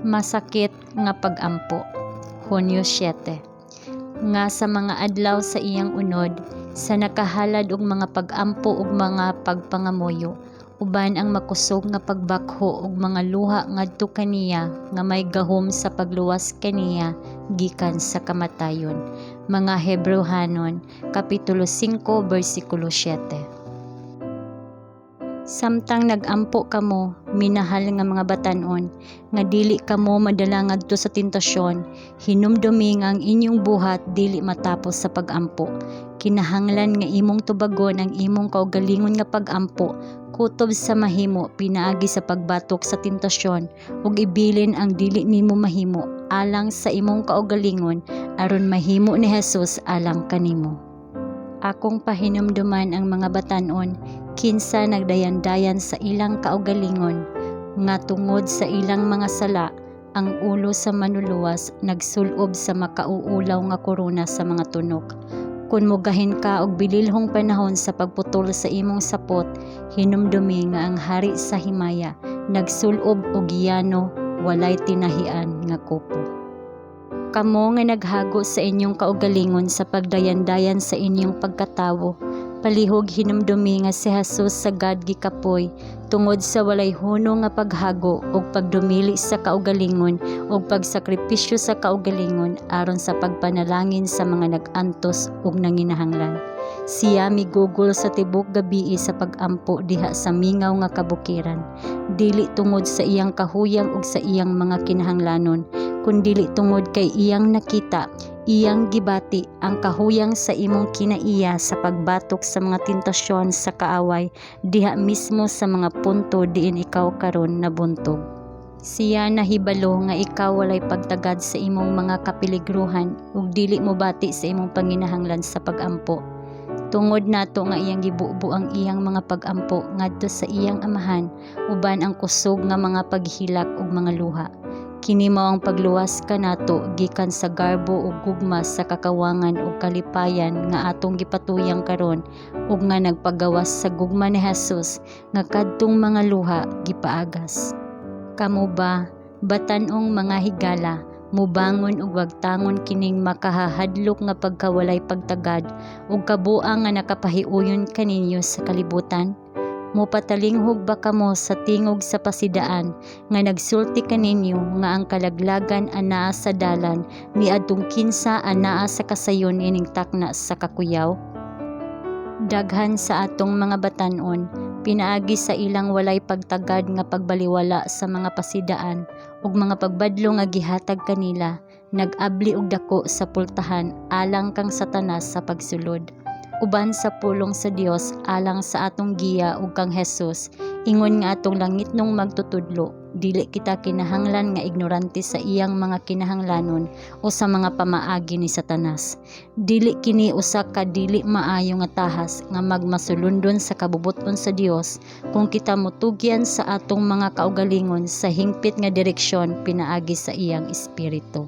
Masakit nga pag-ampo. Hunyo 7. Nga sa mga adlaw sa iyang unod, sa nakahalad og mga pag-ampo ug mga pagpangamuyo, uban ang makusog nga pagbakho og mga luha ngadto kaniya nga may gahom sa pagluwas kaniya gikan sa kamatayon. Mga Hebrehanon, Kapitulo 5, versikulo 7. Samtang nag-ampo kamo, minahal nga mga batan-on, nga dili kamo madala ngadto sa tentasyon, hinumdumi nga ang inyong buhat dili matapos sa pag-ampo. Kinahanglan nga imong tubagon ang imong kaugalingon nga pag-ampo, kutob sa mahimo pinaagi sa pagbatok sa tentasyon, ug ibilin ang dili nimo mahimo alang sa imong kaugalingon aron mahimo ni Hesus alang kanimo. Akong pahinumduman ang mga batan-on, kinsa nagdayan-dayan sa ilang kaugalingon, nga tungod sa ilang mga sala, ang ulo sa manuluwas nagsulob sa makauulaw nga korona sa mga tunok. Kung mugahin ka og bililhong panahon sa pagputol sa imong sapot, hinumdumi nga ang hari sa himaya nagsulob og yano, walay tinahian nga kupo. Kamo nga naghago sa inyong kaugalingon sa pagdayan-dayan sa inyong pagkatawo, palihog hinumdumi nga si Hesus sagad gikapoy tungod sa walay hunong nga paghago ug pagdumili sa kaugalingon ug pagsakripisyo sa kaugalingon aron sa pagpanalangin sa mga nag-antos ug nanginahanglan. Siya migugol sa tibok gabii sa pag-ampo diha sa mingaw nga kabukiran, dili tungod sa iyang kahuyang ug sa iyang mga kinahanglanon, kundili tungod kay iyang nakita, iyang gibati ang kahuyang sa imong kinaiya sa pagbatok sa mga tentasyon sa kaaway diha mismo sa mga punto diin ikaw karon nabuntog. Siya nahibalo nga ikaw walay pagtagad sa imong mga kapiligruhan ug dili mo bati sa imong panginahanglan sa pag-ampo. Tungod nato nga iyang gibubo ang iyang mga pag-ampo ngadto sa iyang amahan, uban ang kusog nga mga paghilak ug mga luha. Kini mao ang pagluwas kanato gikan sa garbo ug gugma sa kakawangan ug kalipayan nga atong gipatuyang karon ug nga nagpagawas sa gugma ni Hesus nga kadtong mga luha gipaagas. Kamo ba, batan-ong mga higala, mubangon ug wagtangon kining makahahadlok nga pagkawalay pagtagad ug kabuang nga nakapahiuyon kaninyo sa kalibutan? Mopatalinghog ba kamo sa tingog sa pasidaan nga nagsulti kaninyo nga ang kalaglagan anaa sa dalan niadtong kinsa anaa sa kasayon ining takna sa kakuyaw? Daghan sa atong mga batan-on pinaagi sa ilang walay pagtagad nga pagbaliwala sa mga pasidaan ug mga pagbadlo nga gihatag kanila, nag-abli og dako sa pultahan alang kang Satanas sa pagsulod. Uban sa pulong sa Dios alang sa atong giya ug kang Hesus, ingon nga atong langitnong magtutudlo, dili kita kinahanglan nga ignorante sa iyang mga kinahanglanon o sa mga pamaagi ni Satanas. Dili kini usa ka dili maayo nga tahas nga magmasulundon sa kabubuton sa Dios kung kita motugyan sa atong mga kaugalingon sa hingpit nga direksyon pinaagi sa iyang espiritu.